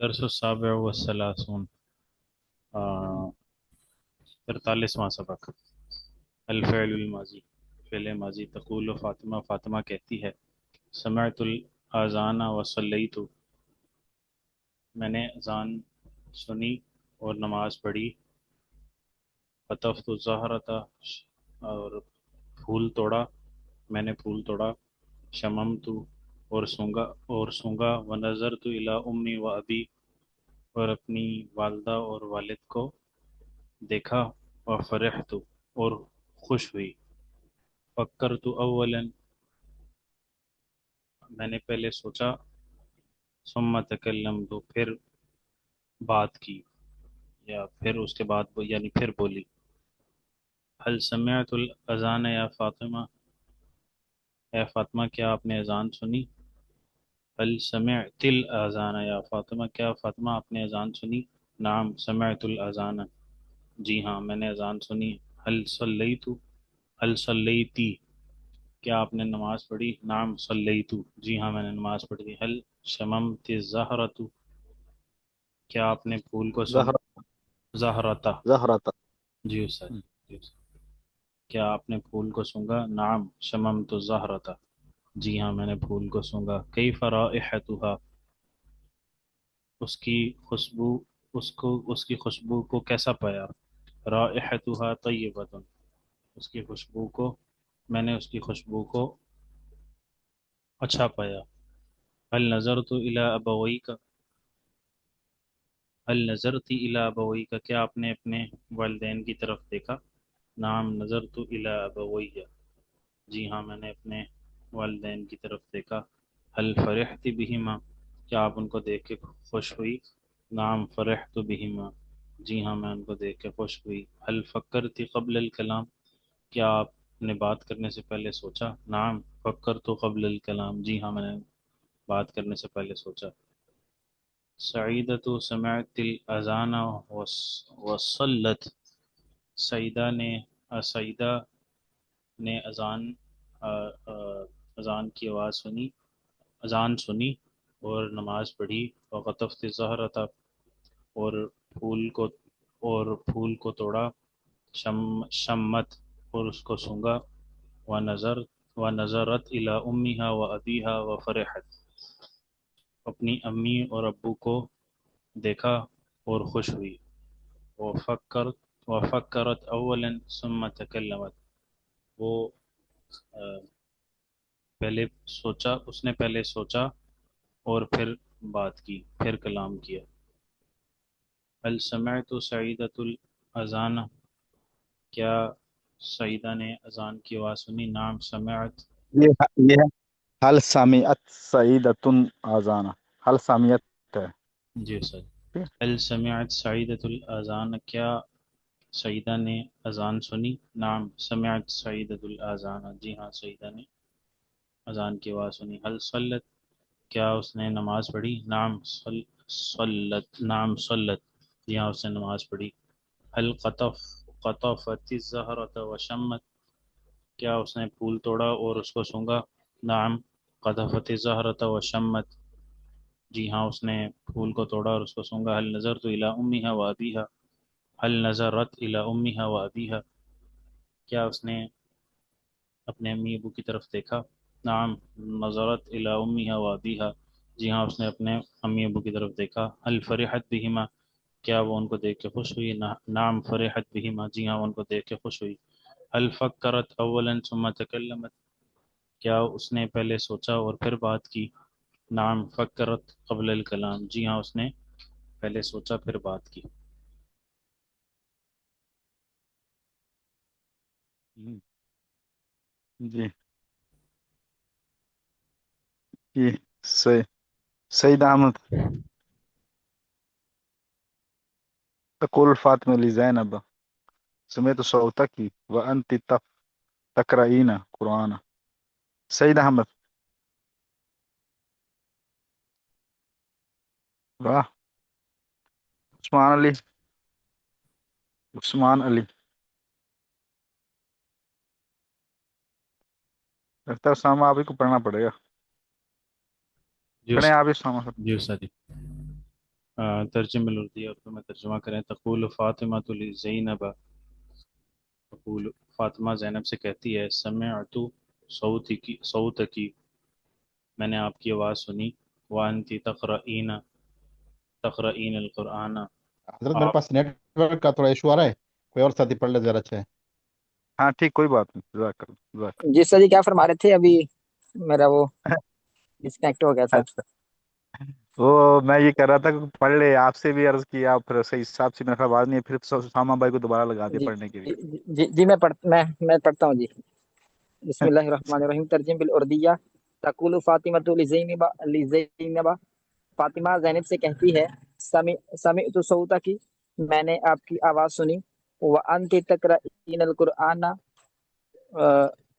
درس السابع والثلاثون 43واں سبق الفعل الماضی فعل ماضی تقول فاطمہ فاطمہ کہتی ہے سمعت الاذان وصلیت میں نے اذان سنی اور نماز پڑھی قطفت الزہرۃ اور پھول توڑا میں نے پھول توڑا شممت اور سونگا ونظرت الی امی و ابی اور اپنی والدہ اور والد کو دیکھا وفرحت اور خوش ہوئی فکرت اولا میں نے پہلے سوچا ثم تکلمت پھر بات کی یا پھر اس کے بعد یعنی پھر بولی هل سمعت الاذان یا فاطمہ اے فاطمہ کیا آپ نے اذان سنی هل سمعت الاذان یا فاطمہ کیا فاطمہ آپ نے اذان سنی نعم سمعت الاذان جی ہاں میں نے اذان سنی هل صلیت هل صلیتی کیا آپ نے نماز پڑھی نعم صلیت جی ہاں میں نے نماز پڑھی هل شممت الزہرۃ کیا آپ نے پھول کو سونگا زہرا زہرتا زہرات جی استاد جی استاد۔ کیا آپ نے پھول کو سونگا نعم شممت الزہرۃ جی ہاں میں نے پھول کو سونگا کیف رائحتها اس کی خوشبو اس کی خوشبو کو کیسا پایا رائحتها طیبۃ اس کی خوشبو کو میں نے اس کی خوشبو کو اچھا پایا هل نظرت الی ابویک هل نظرت الی ابویک کیا آپ نے اپنے والدین کی طرف دیکھا نعم نظرت الی ابوی جی ہاں میں نے اپنے والدین کی طرف دیکھا هل فرحت بہما کیا آپ ان کو دیکھ کے خوش ہوئی نعم فرحت بہما جی ہاں میں ان کو دیکھ کے خوش ہوئی هل فکرت قبل الکلام کیا آپ نے بات کرنے سے پہلے سوچا نعم فکرت قبل الکلام جی ہاں میں نے بات کرنے سے پہلے سوچا سعیدۃ سمعت الاذان وصلت سعیدہ نے اذان کی آواز سنی اذان سنی اور نماز پڑھی وقطفت الزہرۃ اور پھول کو اور پھول کو توڑا شمت اور اس کو سونگا ونظر ونظرت الی امیہا و ابیہا وفرحت اپنی امی اور ابو کو دیکھا اور خوش ہوئی وفکرت اولا ثم تکلمت وہ آ، اس نے پہلے سوچا اور پھر بات کی پھر کلام کیا هل سمعت سعیدۃ الاذان کیا سعیدہ نے اذان کی آواز سنی نعم سمعت یہ ہے حل سمیعت سعیدتن آزانہ حل سمیعت ہے جی سر ٹھیک هل سمعت سعیدۃ الاذان کیا سعیدہ نے اذان سنی نعم سمعت سعیدۃ الاذان جی ہاں سعیدہ نے اذان کی آواز سنی هل صلت کیا اس نے نماز پڑھی نعم صلت نعم صلت جی ہاں اس نے نماز پڑھی هل قطفت الزہرۃ وشمت کیا اس نے پھول توڑا اور اس کو سونگا نعم قطفت الزہرۃ وشمت جی ہاں اس نے پھول کو توڑا اور اس کو سونگا هل نظرت الی امیہا و ابیہا هل نظرت الی امیہا و ابیہا کیا اس نے اپنے امی ابو کی طرف دیکھا نعم نظرت الی امیہا و ابیہا جی ہاں اس نے اپنے امی ابو کی طرف دیکھا هل فرحت بہما کیا وہ ان کو دیکھ کے خوش ہوئی نعم فرحت بہما جی ہاں وہ ان کو دیکھ کے خوش ہوئی هل فکرت اولا ثم تکلمت کیا اس نے پہلے سوچا اور پھر بات کی نعم فکرت قبل الکلام جی ہاں اس نے پہلے سوچا پھر بات کی ہے جی جی سعید احمد تقول فاطمہ لزینب سمعت صوتك وانت تقرأين قرآن سعید احمد واہ عثمان علی لگتا ہے اسامہ آپ ہی کو پڑھنا پڑے گا جی پڑھیں آپ ہی اسامہ جی استاد جی ترجمہ اردو اردو میں ترجمہ کریں۔ تقول فاطمہ لزینب، تقول فاطمہ زینب سے کہتی ہے، سمعت صوتکی، میں نے آپ کی آواز سنی، وانتی تقرئین القرآن، حضرت میرے آپ پاس نیٹ ورک کا تھوڑا ایشو آ رہا ہے، کوئی اور ساتھی پڑھ لے زیادہ اچھا ہے۔ ہاں ٹھیک، کوئی بات نہیں، جزاک اللہ جزاک جی سر جی، کیا فرما رہے تھے؟ ابھی میرا وہ اللہ۔ ڈسکنیکٹ ہو گیا تھا۔ اچھا، وہ میں یہ کر رہا تھا کہ پڑھ لے، آپ سے بھی عرض کیا، پھر صحیح حساب سے میرا آواز نہیں ہے، پھر ساما بھائی کو دوبارہ لگا دیا جی پڑھنے کے جی لیے۔ جی, جی میں پڑھتا ہوں جی۔ بسم اللہ الرحمن الرحیم، ترجم بالاردیہ۔ تقول فاطمہ لزینب، فاطمہ زینب سے کہتی ہے، سمعت صوتک، میں نے آپ کی آواز سنی، وانت تقرئین القرآن،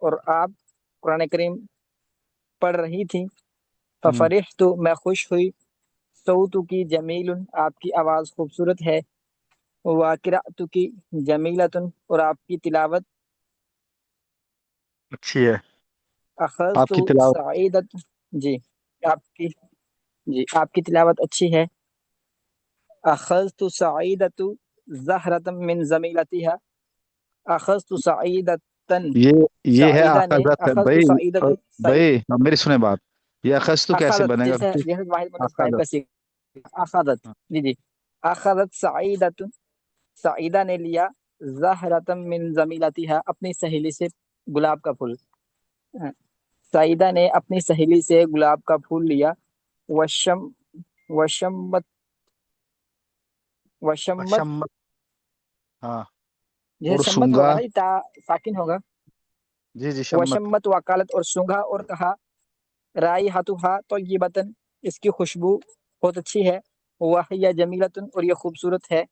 اور آپ قرآن کریم پڑھ رہی تھی، ففرحت، میں خوش ہوئی، صوت کی جمیل، آپ کی آواز خوبصورت ہے، واقرأت کی جمیلۃ، اور آپ کی تلاوت اچھی ہے، آپ اخذت کی تلاوت سعیدت، جی آپ کی، جی آپ کی تلاوت اچھی ہے، اخذت سعیدت زہرۃ من زمیلتها، اخذت سعیدتن، یہ ہے سعیدہ نے، اخذت ہے اخذت بھائی، سعیدتن، بھائی اب میری سنیں بات، یہ اخذ تو کیسے اخذت بنے گا؟ جیسے جیسے واحد مدد فاعل اخذ، کا صیغہ، اخذت، جی جی، اخذت سعیدت، سعیدہ نے لیا، زہرۃ من زمیلتها، اپنی سہیلی سے گلاب کا پھول، سعیدہ نے اپنی سہیلی سے گلاب کا پھول لیا، وشم وشمت وشمت، شمت، ہاں، جیسے اور شمت ہوگا سنگا، نا جی، تا ساکن ہوگا، جی جی شمت، وشمت وکالت، اور سونگھا اور کہا، رائحتها طیبۃ، اس کی خوشبو بہت اچھی ہے، وہی جمیلۃ، اور یہ خوبصورت ہے۔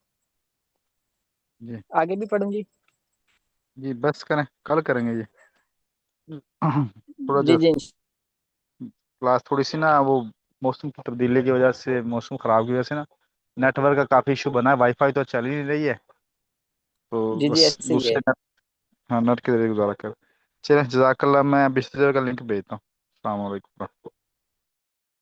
جی آگے بھی پڑھوں گی؟ جی بس کریں، کل کریں گے یہ تھوڑا جی جو جی کلاس تھوڑی سی نا، وہ موسم کی تبدیلی کی وجہ سے، موسم خراب کی وجہ سے نا نیٹ ورک کا کافی ایشو بنا ہے، وائی فائی تو چل ہی نہیں رہی ہے، تو جی بس جی ایسے ہی ہے۔ دوسرے نیٹ، ہاں نیٹ کے ذریعے گزارا کر۔ چلیں جزاک اللہ، میں بستر کا لنک بھیجتا ہوں۔ السلام علیکم۔